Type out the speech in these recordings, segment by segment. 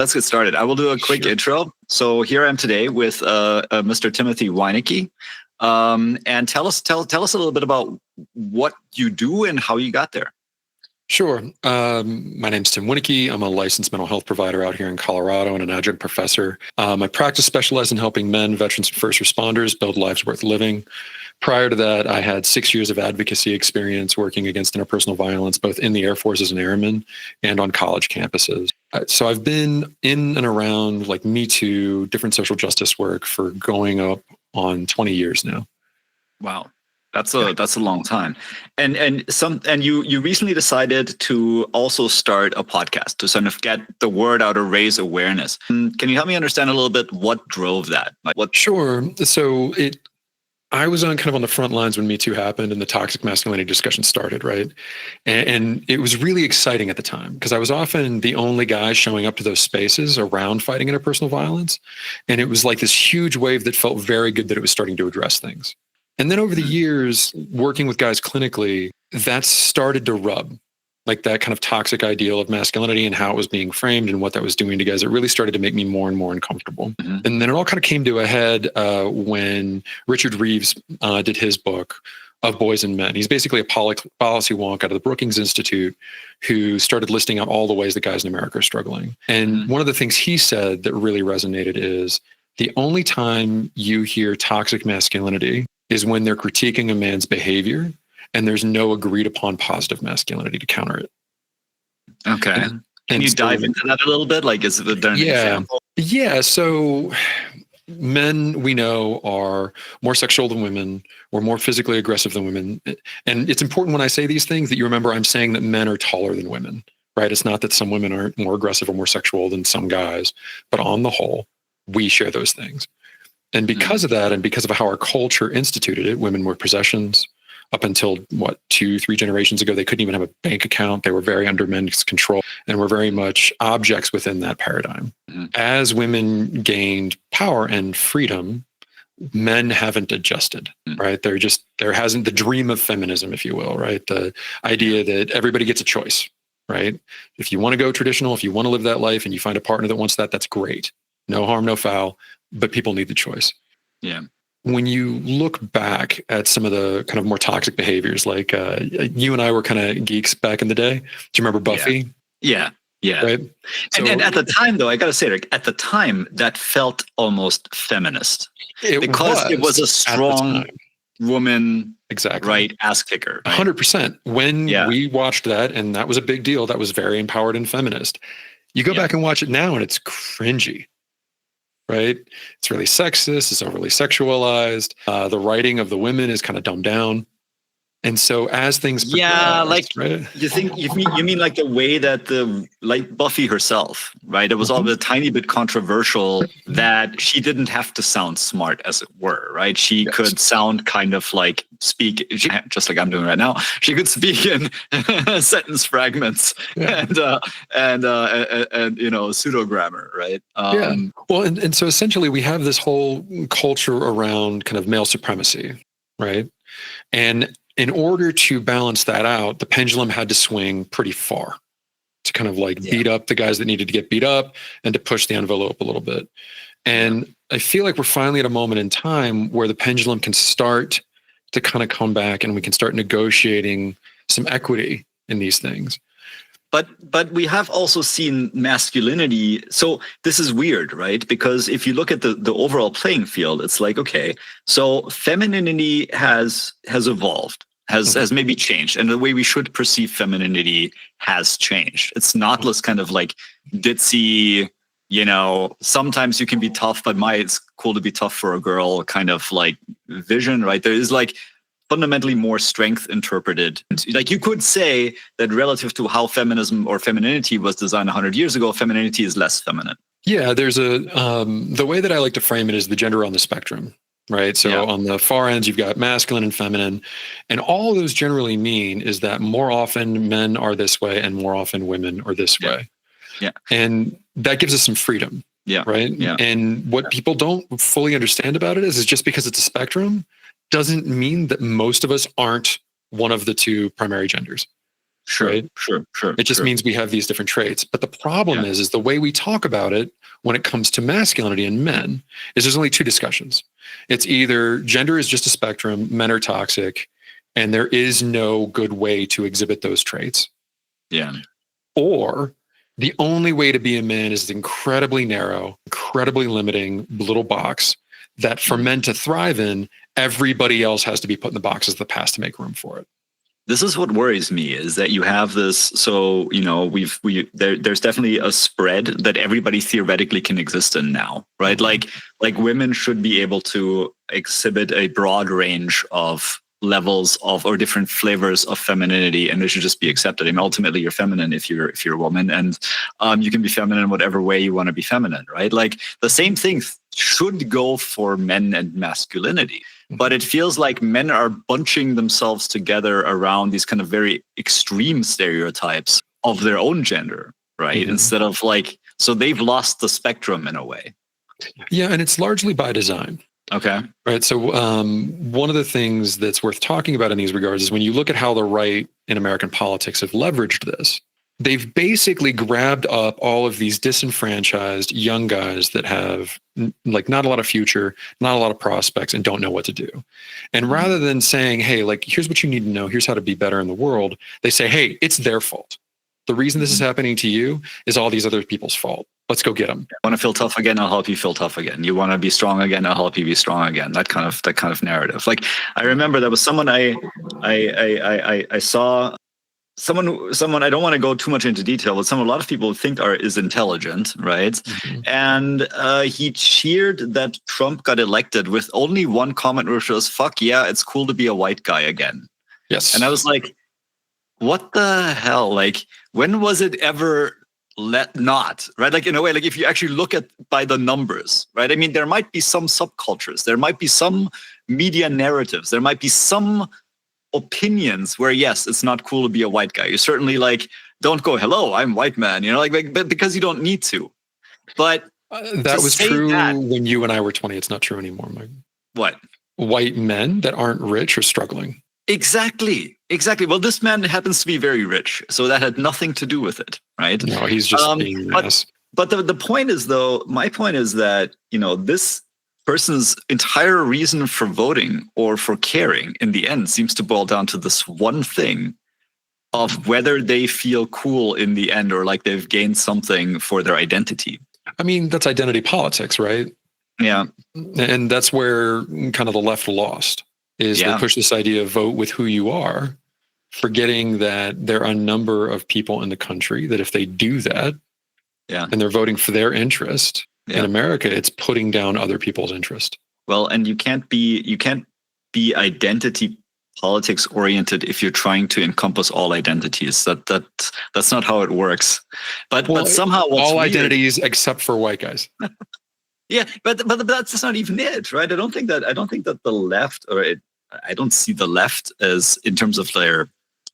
Let's get started. I will do a quick intro. So here I am today with Mr. Timothy Wienecke. And tell us a little bit about what you do and how you got there. Sure. My name's Tim Wienecke. I'm a licensed mental health provider out here in Colorado and an adjunct professor. My practice specializes in helping men, veterans, and first responders build lives worth living. Prior to that, I had 6 years of advocacy experience working against interpersonal violence, both in the Air Force as an airman and on college campuses. So I've been in and around like Me Too, different social justice work for going up on 20 years now. Wow. That's a long time. And you recently decided to also start a podcast to sort of get the word out or raise awareness. Can you help me understand a little bit what drove that? Sure. So I was on the front lines when Me Too happened and the toxic masculinity discussion started, right? And it was really exciting at the time because I was often the only guy showing up to those spaces around fighting interpersonal violence. And it was like this huge wave that felt very good that it was starting to address things. And then over the years, working with guys clinically, that started to rub, like that kind of toxic ideal of masculinity and how it was being framed and what that was doing to guys. It really started to make me more and more uncomfortable. Mm-hmm. And then it all kind of came to a head when Richard Reeves did his book of Boys and Men. He's basically a policy wonk out of the Brookings Institute who started listing out all the ways that guys in America are struggling. And one of the things he said that really resonated is the only time you hear toxic masculinity is when they're critiquing a man's behavior and there's no agreed upon positive masculinity to counter it. Okay. Can you dive into that a little bit? Like, is it an example? Yeah. So men we know are more sexual than women or more physically aggressive than women. And it's important when I say these things that you remember I'm saying that men are taller than women, right? It's not that some women aren't more aggressive or more sexual than some guys, but on the whole, we share those things. And because of that, and because of how our culture instituted it, women were possessions. Up until 2-3 generations ago, they couldn't even have a bank account. They were very under men's control and were very much objects within that paradigm. As women gained power and freedom, men haven't adjusted, right? There hasn't the dream of feminism, if you will, right? The idea that everybody gets a choice, right? If you want to go traditional, if you want to live that life and you find a partner that wants that, that's great. No harm, no foul. But people need the choice. Yeah. When you look back at some of the kind of more toxic behaviors, like you and I were kind of geeks back in the day. Do you remember Buffy? Yeah. Right. So, and at the time, though, I got to say, like, at the time, that felt almost feminist because it was a strong woman, exactly, right? Ass kicker. 100%. When we watched that, and that was a big deal. That was very empowered and feminist. You go back and watch it now, and it's cringy. Right? It's really sexist. It's overly sexualized. The writing of the women is kind of dumbed down. And so as things progress, right? you mean like the way that like Buffy herself, right? It was all a tiny bit controversial that she didn't have to sound smart, as it were, right? She could sound kind of like just like I'm doing right now. She could speak in sentence fragments and pseudo grammar, right? Well, and so essentially we have this whole culture around kind of male supremacy, right? And in order to balance that out, the pendulum had to swing pretty far to kind of like beat up the guys that needed to get beat up and to push the envelope a little bit. And I feel like we're finally at a moment in time where the pendulum can start to kind of come back and we can start negotiating some equity in these things. But we have also seen masculinity. So this is weird, right? Because if you look at the overall playing field, it's like, okay, so femininity has evolved, has maybe changed. And the way we should perceive femininity has changed. It's not this kind of like ditzy, sometimes you can be tough, but it's cool to be tough for a girl kind of like vision, right? There is like fundamentally more strength interpreted. Like you could say that relative to how feminism or femininity was designed 100 years ago, femininity is less feminine. Yeah, there's the way that I like to frame it is the gender on the spectrum, right? So on the far ends, you've got masculine and feminine. And all those generally mean is that more often men are this way and more often women are this way. Yeah. And that gives us some freedom. Yeah. Right. Yeah. And what people don't fully understand about it is just because it's a spectrum doesn't mean that most of us aren't one of the two primary genders. Sure, right? sure, It just means we have these different traits. But the problem is the way we talk about it when it comes to masculinity in men is there's only two discussions. It's either gender is just a spectrum, men are toxic, and there is no good way to exhibit those traits. Yeah. Or the only way to be a man is incredibly narrow, incredibly limiting little box that for men to thrive in, everybody else has to be put in the boxes of the past to make room for it. This is what worries me, is that you have this. So, there's definitely a spread that everybody theoretically can exist in now, right? Mm-hmm. Like women should be able to exhibit a broad range of levels of or different flavors of femininity, and they should just be accepted. I mean, ultimately, you're feminine if you're a woman, and you can be feminine in whatever way you want to be feminine, right? Like the same thing should go for men and masculinity. But it feels like men are bunching themselves together around these kind of very extreme stereotypes of their own gender, right? Mm-hmm. Instead of so they've lost the spectrum in a way. Yeah, and it's largely by design. Okay. Right. So one of the things that's worth talking about in these regards is when you look at how the right in American politics have leveraged this, they've basically grabbed up all of these disenfranchised young guys that have not a lot of future, not a lot of prospects, and don't know what to do. And rather than saying, hey, here's what you need to know, here's how to be better in the world, they say, hey, it's their fault. The reason this is happening to you is all these other people's fault. Let's go get them. You want to feel tough again? I'll help you feel tough again. You want to be strong again? I'll help you be strong again. That kind of narrative. Like I remember there was someone I saw. Someone I don't want to go too much into detail, but a lot of people think is intelligent, right? Mm-hmm. And he cheered that Trump got elected with only one comment, which was "Fuck yeah, it's cool to be a white guy again." Yes. And I was like, "What the hell? Like, when was it ever not right? Like in a way, like if you actually look at by the numbers, right? I mean, there might be some subcultures, there might be some media narratives, there might be some opinions where yes, it's not cool to be a white guy. You certainly don't go, hello, I'm white man, but because you don't need to. But that was true when you and I were 20. It's not true anymore, Mike. What? White men that aren't rich are struggling. Exactly. Well, this man happens to be very rich, so that had nothing to do with it, right? No, he's just being nice. But the point is, though, my point is that this person's entire reason for voting or for caring in the end seems to boil down to this one thing of whether they feel cool in the end or like they've gained something for their identity. I mean, that's identity politics, right? Yeah. And that's where kind of the left lost is they push this idea of vote with who you are, forgetting that there are a number of people in the country that if they do that and they're voting for their interest, in America, it's putting down other people's interest. Well, and you can't be identity politics oriented if you're trying to encompass all identities. That's not how it works. But somehow all weird, identities except for white guys. Yeah, but that's not even it, right? I don't think that the left I don't see the left as in terms of their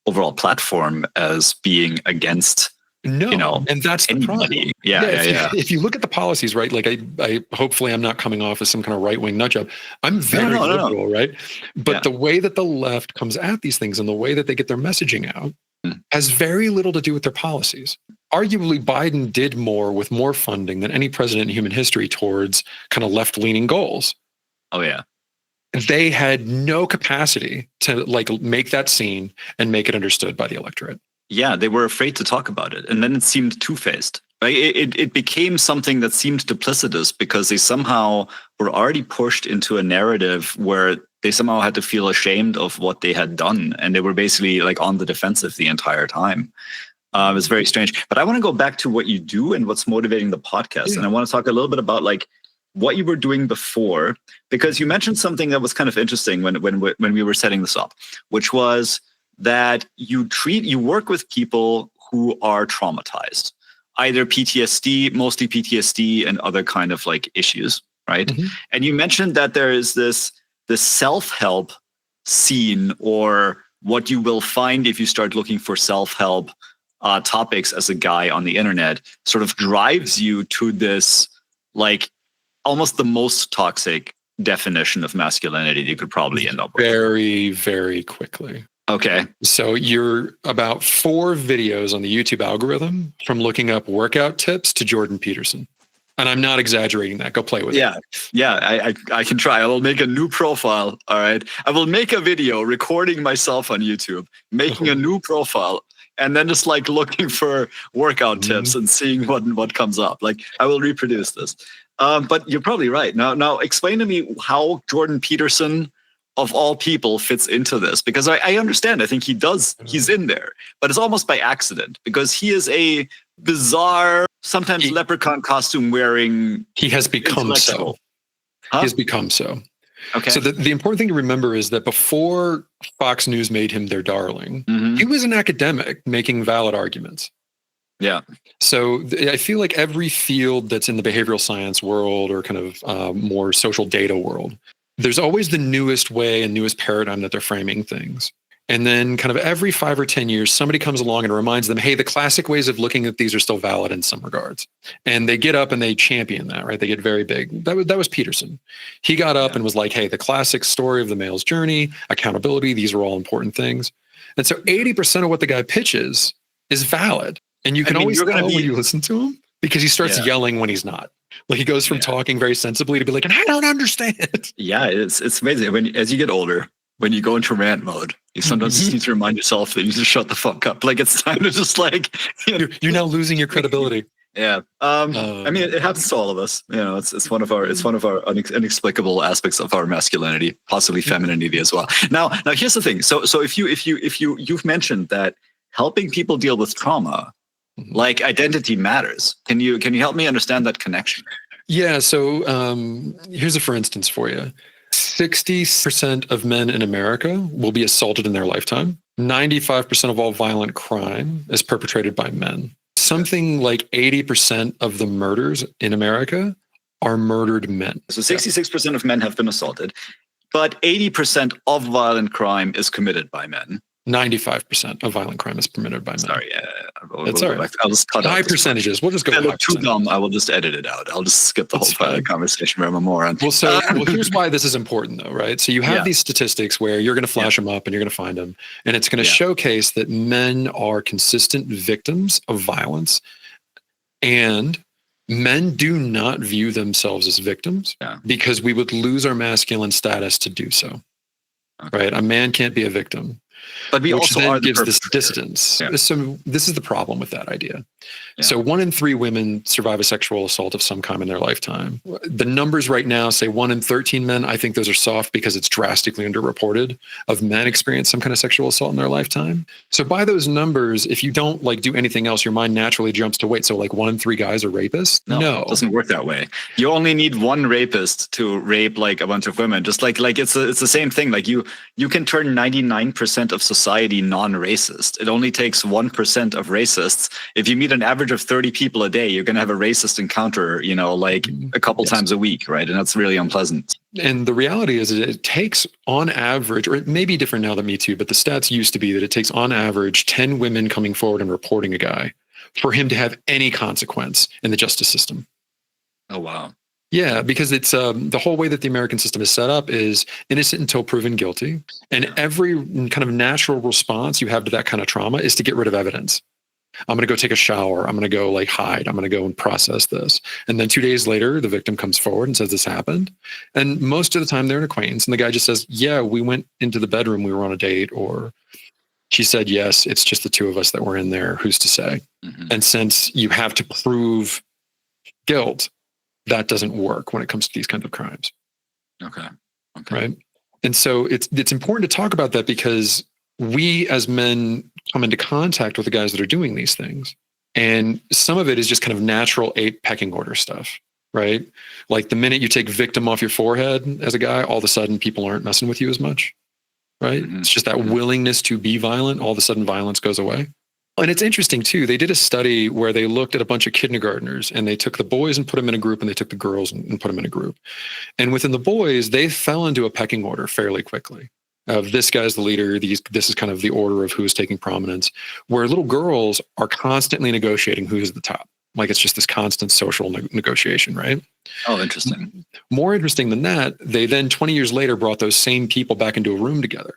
overall platform as being against. No, and that's the problem. Yeah. If you look at the policies, right? Like I hopefully I'm not coming off as some kind of right-wing nut job. I'm very liberal, right? But the way that the left comes at these things and the way that they get their messaging out has very little to do with their policies. Arguably, Biden did more with more funding than any president in human history towards kind of left-leaning goals. Oh yeah. They had no capacity to make that seen and make it understood by the electorate. Yeah, they were afraid to talk about it. And then it seemed two-faced. Right? It became something that seemed duplicitous because they somehow were already pushed into a narrative where they somehow had to feel ashamed of what they had done. And they were basically on the defensive the entire time. It's very strange. But I want to go back to what you do and what's motivating the podcast. And I want to talk a little bit about what you were doing before, because you mentioned something that was kind of interesting when we were setting this up, which was that you work with people who are traumatized, either PTSD, mostly PTSD and other kind of issues, right? Mm-hmm. And you mentioned that there is this self-help scene, or what you will find if you start looking for self-help topics as a guy on the internet sort of drives you to this almost the most toxic definition of masculinity you could probably end up with. Very, very quickly. Okay. So you're about 4 videos on the YouTube algorithm from looking up workout tips to Jordan Peterson. And I'm not exaggerating that. Go play with it. Yeah, I can try. I will make a new profile. All right. I will make a video recording myself on YouTube, making a new profile, and then just like looking for workout tips and seeing what comes up. Like I will reproduce this. But you're probably right. Now explain to me how Jordan Peterson of all people fits into this, because I understand. I think he's in there, but it's almost by accident because he is a bizarre, sometimes leprechaun costume wearing. He has become so. He has become so. Okay. So the important thing to remember is that before Fox News made him their darling, he was an academic making valid arguments. Yeah. So I feel like every field that's in the behavioral science world or kind of more social data world, there's always the newest way and newest paradigm that they're framing things. And then kind of every 5 or 10 years, somebody comes along and reminds them, hey, the classic ways of looking at these are still valid in some regards. And they get up and they champion that, right? They get very big. That was Peterson. He got up and was like, hey, the classic story of the male's journey, accountability, these are all important things. And so 80% of what the guy pitches is valid. And you can always tell when you listen to him because he starts yelling when he's not. Like he goes from talking very sensibly to be like, and I don't understand. Yeah, it's amazing. As you get older, when you go into rant mode, you sometimes just need to remind yourself that you need to shut the fuck up. Like it's time to just like you're now losing your credibility. Yeah. I mean, it happens to all of us. You know, it's one of our inexplicable aspects of our masculinity, possibly femininity as well. Now here's the thing. So if you've mentioned that helping people deal with trauma, like identity matters. Can you help me understand that connection? Yeah. So here's a for instance for you. 60% of men in America will be assaulted in their lifetime. 95% of all violent crime is perpetrated by men. Something like 80% of the murders in America are murdered men. So 66% of men have been assaulted, but 80% of violent crime is committed by men. 95% of violent crime is committed by men. Sorry, that's all right. I'll just cut high percentages. We'll just go. If too dumb, I will just edit it out. I'll just skip the whole conversation where I'm a moron. Well, here's why this is important, though, right? So you have these statistics where you're going to flash them up and you're going to find them, and it's going to showcase that men are consistent victims of violence, and men do not view themselves as victims because we would lose our masculine status to do so. Okay. Right? A man can't be a victim. But we also then gives this distance. Yeah. So this is the problem with that idea. Yeah. So 1 in 3 women survive a sexual assault of some kind in their lifetime. The numbers right now say 1 in 13 men. I think those are soft because it's drastically underreported of men experience some kind of sexual assault in their lifetime. So by those numbers, if you don't like do anything else, your mind naturally jumps to wait. So like 1 in 3 guys are rapists? No, it doesn't work that way. You only need 1 rapist to rape like a bunch of women. Just like it's the same thing. Like you can turn 99% of society non-racist. It only takes 1% of racists. If you meet an average of 30 people a day, you're going to have a racist encounter, like a couple times a week, right? And that's really unpleasant. And the reality is it takes on average, or it may be different now than Me Too, but the stats used to be that it takes on average 10 women coming forward and reporting a guy for him to have any consequence in the justice system. Oh, wow. Yeah, because it's the whole way that the American system is set up is innocent until proven guilty. And every kind of natural response you have to that kind of trauma is to get rid of evidence. I'm going to go take a shower. I'm going to go like hide. I'm going to go and process this. And then 2 days later, the victim comes forward and says this happened. And most of the time they're an acquaintance. And the guy just says, yeah, we went into the bedroom. We were on a date. Or she said, yes, it's just the 2 of us that were in there. Who's to say? Mm-hmm. And since you have to prove guilt, that doesn't work when it comes to these kinds of crimes. Okay. Right. And so it's important to talk about that because we as men come into contact with the guys that are doing these things. And some of it is just kind of natural ape pecking order stuff, right? Like the minute you take victim off your forehead as a guy, all of a sudden people aren't messing with you as much, right? Mm-hmm. It's just that willingness to be violent. All of a sudden violence goes away. And it's interesting too. They did a study where they looked at a bunch of kindergartners and they took the boys and put them in a group and they took the girls and put them in a group. And within the boys, they fell into a pecking order fairly quickly. Of this guy's the leader. This is kind of the order of who is taking prominence, where little girls are constantly negotiating who's at the top. Like it's just this constant social negotiation, right? Oh, interesting. More interesting than that, they then 20 years later brought those same people back into a room together.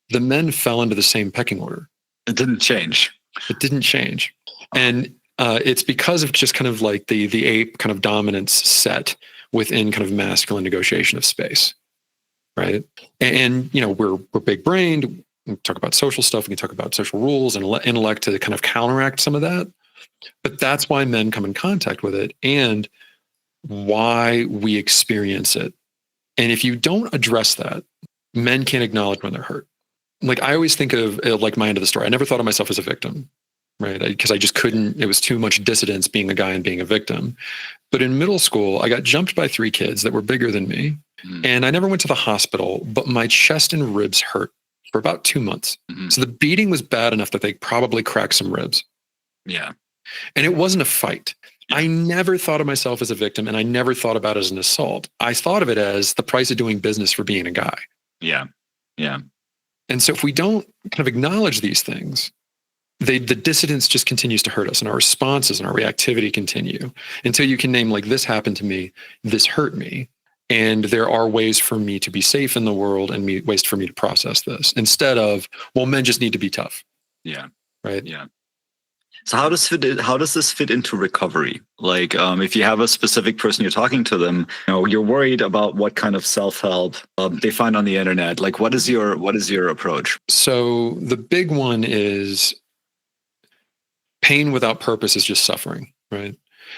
the men fell into the same pecking order. It didn't change. It didn't change. And it's because of just kind of like the ape kind of dominance set within kind of masculine negotiation of space, right? And you know, we're big brained. We can talk about social stuff. We can talk about social rules and intellect to kind of counteract some of that. But that's why men come in contact with it and why we experience it. And if you don't address that, men can't acknowledge when they're hurt. Like I always think of like my end of the story. I never thought of myself as a victim, right? Because I just couldn't, it was too much dissonance being a guy and being a victim. But in middle school, I got jumped by 3 kids that were bigger than me. And I never went to the hospital, but my chest and ribs hurt for about 2 months. So the beating was bad enough that they probably cracked some ribs. Yeah. And it wasn't a fight. I never thought of myself as a victim, and I never thought about it as an assault. I thought of it as the price of doing business for being a guy. Yeah. Yeah. And so if we don't kind of acknowledge these things, the dissidence just continues to hurt us, and our responses and our reactivity continue until you can name, like, this happened to me, this hurt me, and there are ways for me to be safe in the world and ways for me to process this, instead of, well, men just need to be tough. Yeah. Right. Yeah. So how does this fit into recovery? Like, if you have a specific person you're talking to them, you know, you're worried about what kind of self-help they find on the internet. Like, what is your approach? So the big one is pain without purpose is just suffering, right?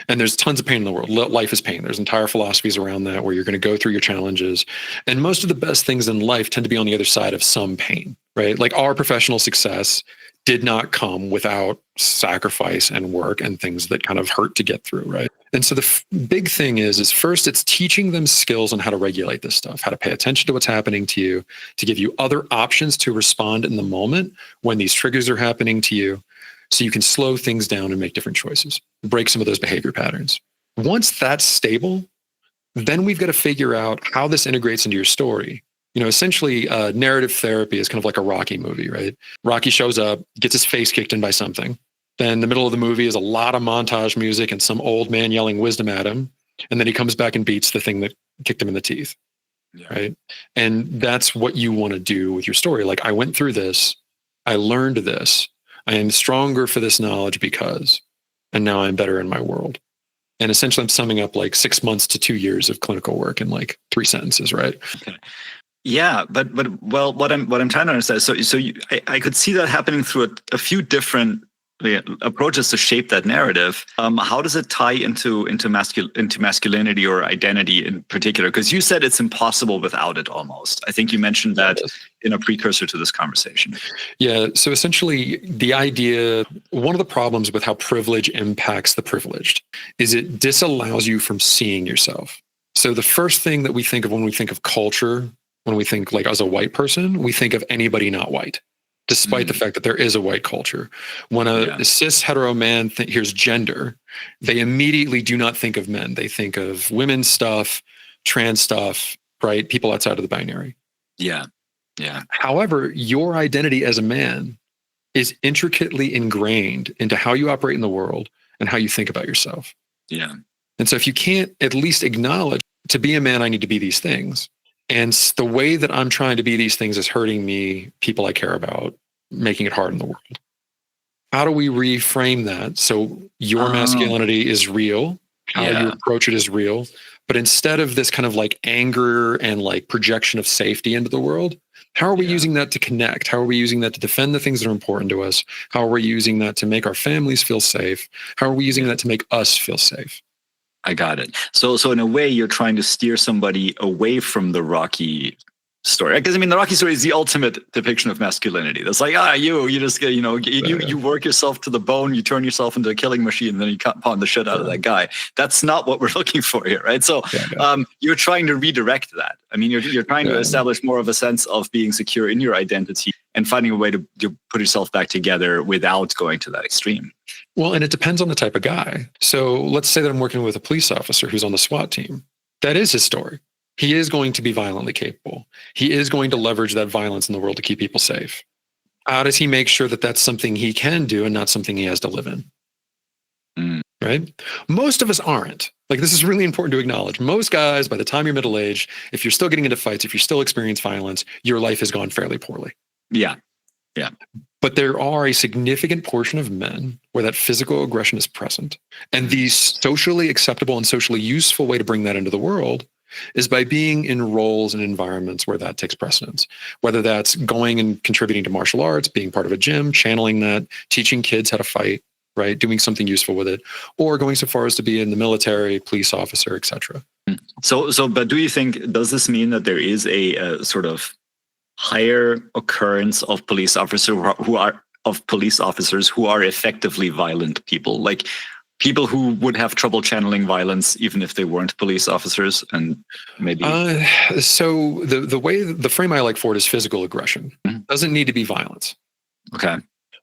And there's tons of pain in the world. Life is pain. There's entire philosophies around that where you're going to go through your challenges. And most of the best things in life tend to be on the other side of some pain, right? Like our professional success did not come without sacrifice and work and things that kind of hurt to get through, right? And so the big thing is first it's teaching them skills on how to regulate this stuff, how to pay attention to what's happening to you, to give you other options to respond in the moment when these triggers are happening to you, so you can slow things down and make different choices, break some of those behavior patterns. Once that's stable, then we've got to figure out how this integrates into your story. You know, essentially, narrative therapy is kind of like a Rocky movie, right? Rocky shows up, gets his face kicked in by something. Then the middle of the movie is a lot of montage music and some old man yelling wisdom at him. And then he comes back and beats the thing that kicked him in the teeth, right? And that's what you want to do with your story. Like, I went through this, I learned this, I am stronger for this knowledge because, and now I'm better in my world. And essentially, I'm summing up like 6 months to 2 years of clinical work in like 3 sentences, right? Okay. Yeah, but well, what I'm trying to understand. I could see that happening through a few different approaches to shape that narrative. How does it tie into masculinity or identity in particular? Because you said it's impossible without it almost. I think you mentioned that in a precursor to this conversation. Yeah. So essentially, the idea, one of the problems with how privilege impacts the privileged is it disallows you from seeing yourself. So the first thing that we think of when we think of culture, when we think like as a white person, we think of anybody not white, despite the fact that there is a white culture. When a cis hetero man hears gender, they immediately do not think of men. They think of women's stuff, trans stuff, right? People outside of the binary. Yeah. Yeah. However, your identity as a man is intricately ingrained into how you operate in the world and how you think about yourself. Yeah. And so if you can't at least acknowledge, to be a man, I need to be these things. And the way that I'm trying to be these things is hurting me, people I care about, making it hard in the world. How do we reframe that? So your masculinity is real, how you approach it is real. But instead of this kind of like anger and like projection of safety into the world, how are we using that to connect? How are we using that to defend the things that are important to us? How are we using that to make our families feel safe? How are we using that to make us feel safe? I got it. So in a way, you're trying to steer somebody away from the Rocky story. Because I mean, the Rocky story is the ultimate depiction of masculinity. That's like, you just get, you work yourself to the bone, you turn yourself into a killing machine, and then you pound the shit out of that guy. That's not what we're looking for here, right? So you're trying to redirect that. I mean, you're trying to establish more of a sense of being secure in your identity and finding a way to put yourself back together without going to that extreme. Well, and it depends on the type of guy. So let's say that I'm working with a police officer who's on the SWAT team. That is his story. He is going to be violently capable. He is going to leverage that violence in the world to keep people safe. How does he make sure that that's something he can do and not something he has to live in? Right? Most of us aren't. Like, this is really important to acknowledge. Most guys, by the time you're middle-aged, if you're still getting into fights, if you still experience violence, your life has gone fairly poorly. Yeah. Yeah. But there are a significant portion of men where that physical aggression is present. And the socially acceptable and socially useful way to bring that into the world is by being in roles and environments where that takes precedence, whether that's going and contributing to martial arts, being part of a gym, channeling that, teaching kids how to fight, right? Doing something useful with it, or going so far as to be in the military, police officer, etc. But do you think, does this mean that there is a sort of higher occurrence of police officers who are effectively violent people, like people who would have trouble channeling violence even if they weren't police officers? And maybe so the way, the frame I like for it is physical aggression. Doesn't need to be violence. Okay.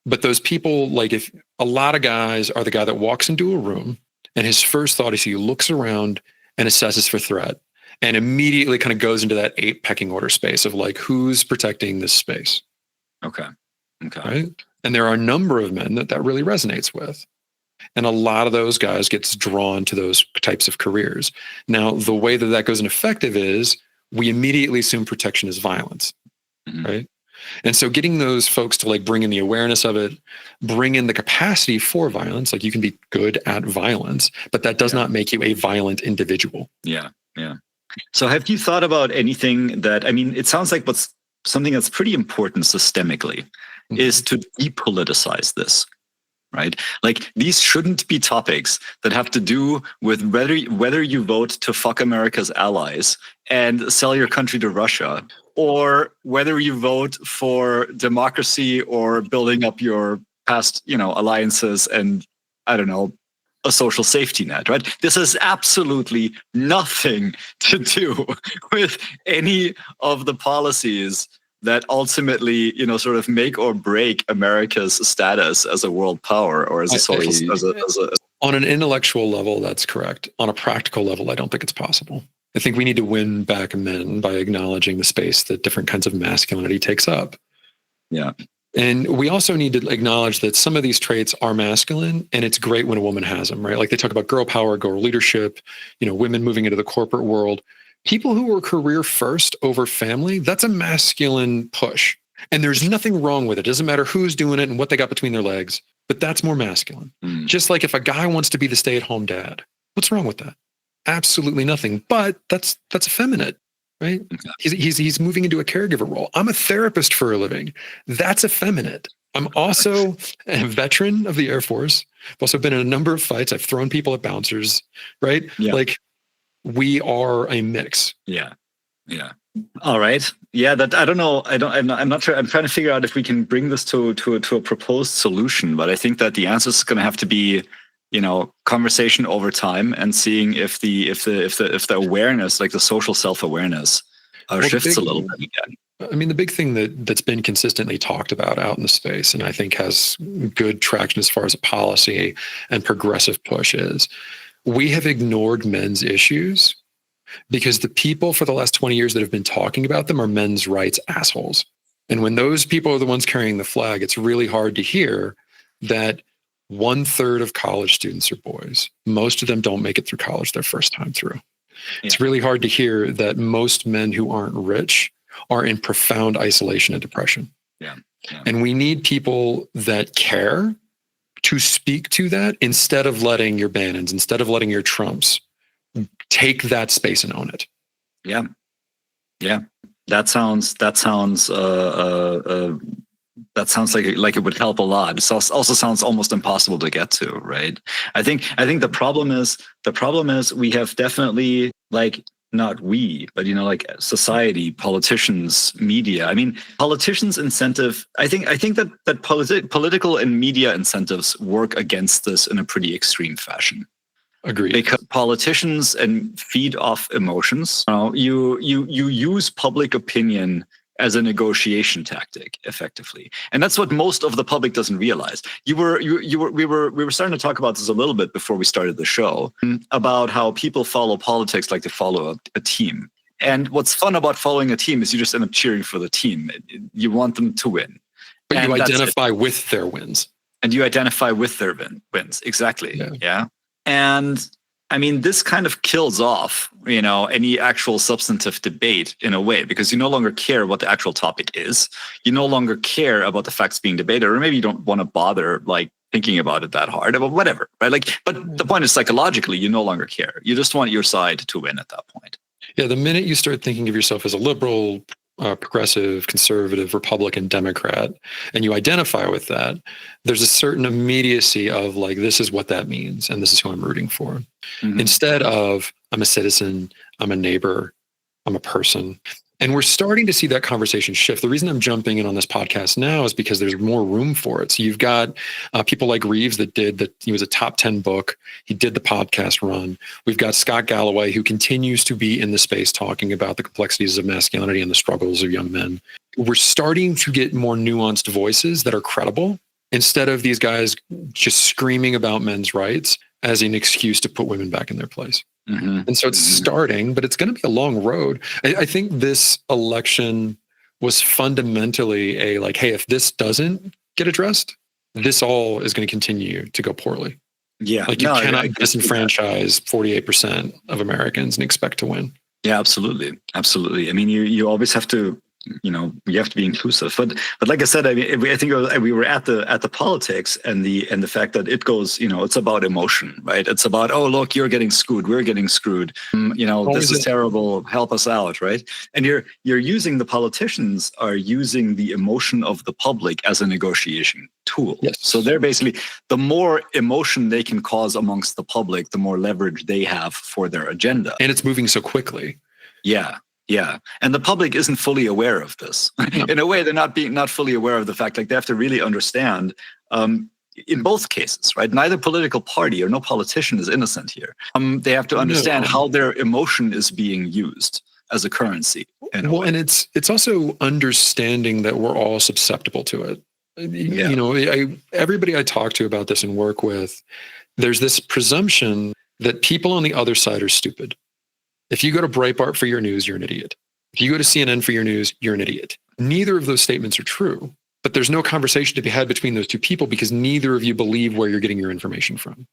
But those people, like, if a lot of guys are the guy that walks into a room and his first thought is he looks around and assesses for threat and immediately kind of goes into that 8 pecking order space of like, who's protecting this space? Okay. Right. And there are a number of men that really resonates with. And a lot of those guys gets drawn to those types of careers. Now, the way that goes ineffective is we immediately assume protection is violence. Right. And so getting those folks to like bring in the awareness of it, bring in the capacity for violence, like you can be good at violence, but that does not make you a violent individual. Yeah. So have you thought about anything that, I mean, it sounds like what's something that's pretty important systemically is to depoliticize this, right? Like, these shouldn't be topics that have to do with whether you vote to fuck America's allies and sell your country to Russia, or whether you vote for democracy or building up your past, alliances and, I don't know, a social safety net, right? This has absolutely nothing to do with any of the policies that ultimately, sort of make or break America's status as a world power or as a social. On an intellectual level, that's correct. On a practical level, I don't think it's possible. I think we need to win back men by acknowledging the space that different kinds of masculinity takes up. Yeah. And we also need to acknowledge that some of these traits are masculine, and it's great when a woman has them, right? Like they talk about girl power, girl leadership, women moving into the corporate world. People who are career first over family, that's a masculine push. And there's nothing wrong with it. It doesn't matter who's doing it and what they got between their legs, but that's more masculine. Just like if a guy wants to be the stay-at-home dad, what's wrong with that? Absolutely nothing. But that's effeminate. Right? He's moving into a caregiver role. I'm a therapist for a living. That's effeminate. I'm also a veteran of the Air Force. I've also been in a number of fights. I've thrown people at bouncers, right? Yeah. Like, we are a mix. Yeah. All right. Yeah. That, I don't know. I'm not sure. I'm trying to figure out if we can bring this to a proposed solution, but I think that the answer is going to have to be, conversation over time and seeing if the awareness, like the social self-awareness, shifts a little bit again. I mean, the big thing that's been consistently talked about out in the space, and I think has good traction as far as a policy and progressive push, is we have ignored men's issues because the people for the last 20 years that have been talking about them are men's rights assholes. And when those people are the ones carrying the flag, it's really hard to hear that 1/3 of college students are boys. Most of them don't make it through college their first time through. Yeah. It's really hard to hear that most men who aren't rich are in profound isolation and depression. Yeah. And we need people that care to speak to that instead of letting your Bannons, instead of letting your Trumps take that space and own it. Yeah. That sounds like it would help a lot. It also sounds almost impossible to get to, right? I think the problem is we have definitely, like, not we, but like society, politicians, media. I mean, politicians' incentive. I think that political and media incentives work against this in a pretty extreme fashion. Agreed. Because politicians and feed off emotions. You use public opinion as a negotiation tactic, effectively, and that's what most of the public doesn't realize. We were starting to talk about this a little bit before we started the show, about how people follow politics like they follow a team. And what's fun about following a team is you just end up cheering for the team. You want them to win, but you identify with their wins, and you identify with their wins. Exactly. Yeah. And I mean, this kind of kills off, any actual substantive debate in a way, because you no longer care what the actual topic is. You no longer care about the facts being debated, or maybe you don't want to bother like thinking about it that hard, about whatever, right? Like, but the point is psychologically, you no longer care. You just want your side to win at that point. Yeah, the minute you start thinking of yourself as a liberal, progressive, conservative, Republican, Democrat, and you identify with that, there's a certain immediacy of like, this is what that means, and this is who I'm rooting for. Mm-hmm. Instead of, I'm a citizen, I'm a neighbor, I'm a person. And we're starting to see that conversation shift. The reason I'm jumping in on this podcast now is because there's more room for it. So you've got people like Reeves he was a top 10 book. He did the podcast run. We've got Scott Galloway, who continues to be in the space talking about the complexities of masculinity and the struggles of young men. We're starting to get more nuanced voices that are credible instead of these guys just screaming about men's rights as an excuse to put women back in their place. Mm-hmm. And so it's starting, but it's going to be a long road. I think this election was fundamentally a like, hey, if this doesn't get addressed, this all is going to continue to go poorly. Yeah. Like you cannot disenfranchise 48% of Americans and expect to win. Yeah, absolutely. Absolutely. I mean, you always have to, you have to be inclusive. But like I said, I mean, I think we were at the politics and the fact that it goes, it's about emotion, right? It's about, oh, look, you're getting screwed. We're getting screwed. This is terrible. Help us out, right? And you're using, the politicians are using the emotion of the public as a negotiation tool. Yes. So they're basically, the more emotion they can cause amongst the public, the more leverage they have for their agenda. And it's moving so quickly. Yeah. Yeah. And the public isn't fully aware of this. No. In a way, they're not fully aware of the fact, like they have to really understand in both cases, right? Neither political party or no politician is innocent here. They have to understand how their emotion is being used as a currency. And it's also understanding that we're all susceptible to it. Yeah. Everybody I talk to about this and work with, there's this presumption that people on the other side are stupid. If you go to Breitbart for your news, you're an idiot. If you go to CNN for your news, you're an idiot. Neither of those statements are true, but there's no conversation to be had between those two people because neither of you believe where you're getting your information from.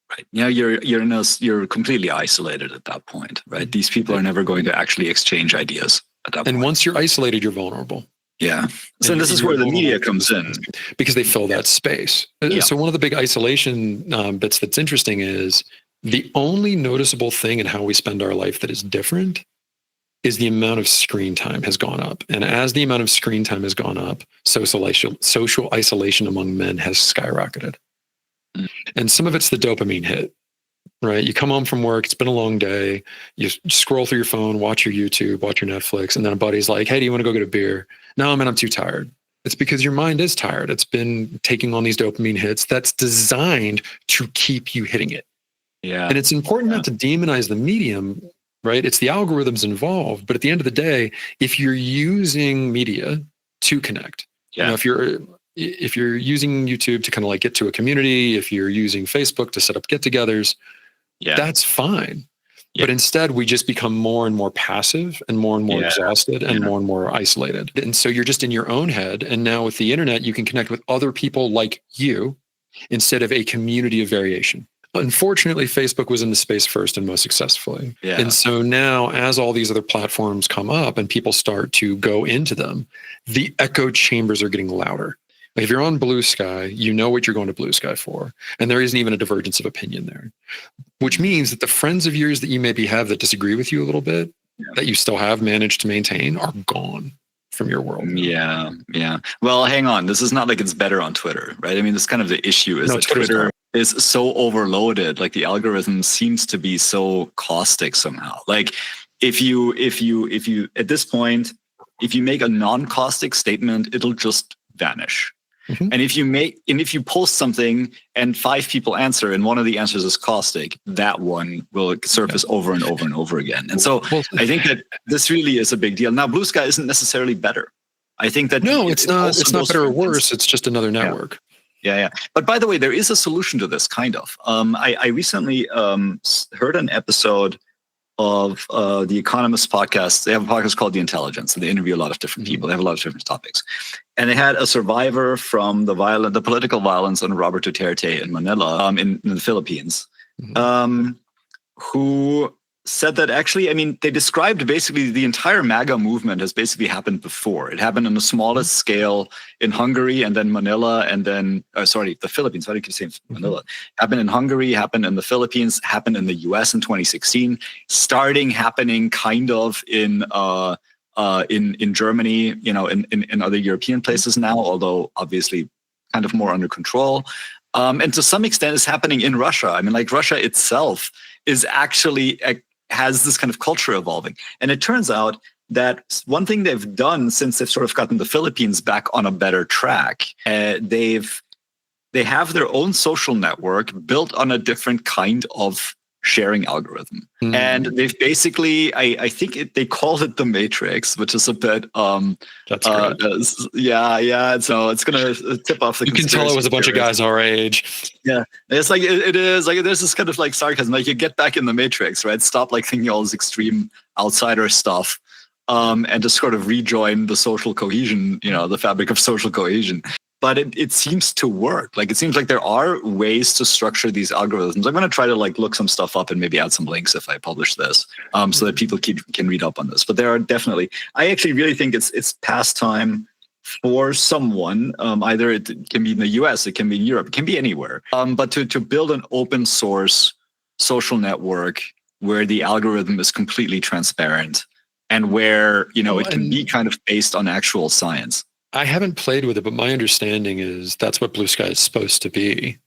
Right. Yeah, you're completely isolated at that point, right? These people are never going to actually exchange ideas at that point. And once you're isolated, you're vulnerable. Yeah. So this is where the media comes in. Because they fill that space. Yeah. So one of the big isolation bits that's interesting is the only noticeable thing in how we spend our life that is different is the amount of screen time has gone up. And as the amount of screen time has gone up, social isolation among men has skyrocketed. Mm. And some of it's the dopamine hit, right? You come home from work, it's been a long day, you scroll through your phone, watch your YouTube, watch your Netflix, and then a buddy's like, hey, do you want to go get a beer? No, man, I'm too tired. It's because your mind is tired. It's been taking on these dopamine hits that's designed to keep you hitting it. Yeah. And it's important not to demonize the medium, right? It's the algorithms involved. But at the end of the day, if you're using media to connect, if you're using YouTube to kind of like get to a community, if you're using Facebook to set up get-togethers, that's fine. Yeah. But instead, we just become more and more passive and more exhausted and more isolated. And so you're just in your own head. And now with the internet, you can connect with other people like you instead of a community of variation. Unfortunately, Facebook was in the space first and most successfully. Yeah. And so now as all these other platforms come up and people start to go into them, the echo chambers are getting louder. Like if you're on Blue Sky, you know what you're going to Blue Sky for. And there isn't even a divergence of opinion there, which means that the friends of yours that you maybe have that disagree with you a little bit, that you still have managed to maintain, are gone from your world. Yeah. Yeah. Well, hang on. This is not like it's better on Twitter, right? I mean, this kind of the issue is that Twitter is so overloaded. Like the algorithm seems to be so caustic somehow. Like if you at this point, if you make a non-caustic statement, it'll just vanish. Mm-hmm. And if you post something and 5 people answer and one of the answers is caustic, that one will surface over and over and over again. And so I think that this really is a big deal. Now, Blue Sky isn't necessarily better. I think that it's not better or worse. It's just another network. Yeah. But by the way, there is a solution to this kind of. I recently heard an episode of the Economist podcast. They have a podcast called The Intelligence, and they interview a lot of different people. They have a lot of different topics. And they had a survivor from the political violence on Robert Duterte in Manila, in the Philippines. Mm-hmm. who said that actually, I mean, they described basically the entire MAGA movement has basically happened before. It happened on the smallest scale in Hungary and then Manila and then, the Philippines. Why do you keep saying Manila? Happened in Hungary, happened in the Philippines, happened in the US in 2016, happening kind of in Germany, in other European places now, although obviously kind of more under control. And to some extent is happening in Russia. I mean, like Russia itself is actually has this kind of culture evolving. And it turns out that one thing they've done since they've sort of gotten the Philippines back on a better track, they have their own social network built on a different kind of sharing algorithm. And they've basically, I think they call it the Matrix, which is a bit, that's great. Yeah. So it's going to tip off the You can tell it was a bunch of guys our age. Yeah. It's like, it is like, there's this kind of like sarcasm, like you get back in the Matrix, right? Stop like thinking all this extreme outsider stuff. And just sort of rejoin the social cohesion, the fabric of social cohesion. But it seems to work. Like it seems like there are ways to structure these algorithms. I'm going to try to like look some stuff up and maybe add some links if I publish this, so that people can read up on this. But there are definitely. I actually really think it's past time for someone. Either it can be in the U.S., it can be in Europe, it can be anywhere. But to build an open source social network where the algorithm is completely transparent and where it can be kind of based on actual science. I haven't played with it, but my understanding is that's what Blue Sky is supposed to be.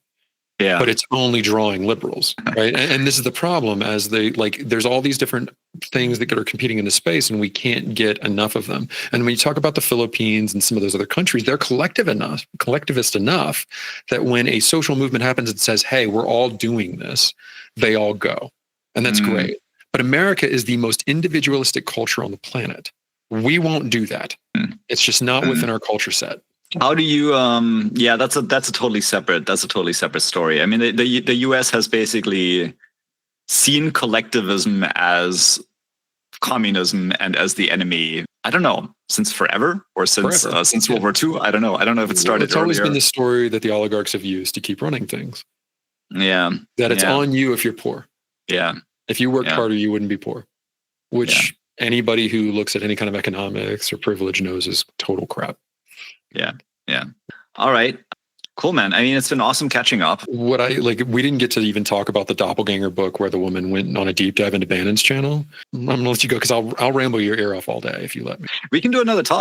Yeah. But it's only drawing liberals, right? And this is the problem, as there's all these different things that are competing in the space, and we can't get enough of them. And when you talk about the Philippines and some of those other countries, they're collectivist enough that when a social movement happens and says, hey, we're all doing this, they all go. And that's great. But America is the most individualistic culture on the planet. We won't do that. It's just not within our culture set. How do you? That's a totally separate story. I mean, the U.S. has basically seen collectivism as communism and as the enemy. I don't know, since forever or since World War II. I don't know. I don't know if it started. It's always been the story that the oligarchs have used to keep running things. Yeah, that it's on you if you're poor. Yeah, if you worked harder, you wouldn't be poor. Which anybody who looks at any kind of economics or privilege knows is total crap. Yeah. All right. Cool, man. I mean, it's been awesome catching up. We didn't get to even talk about the Doppelganger book where the woman went on a deep dive into Bannon's channel. I'm going to let you go because I'll ramble your ear off all day if you let me. We can do another talk.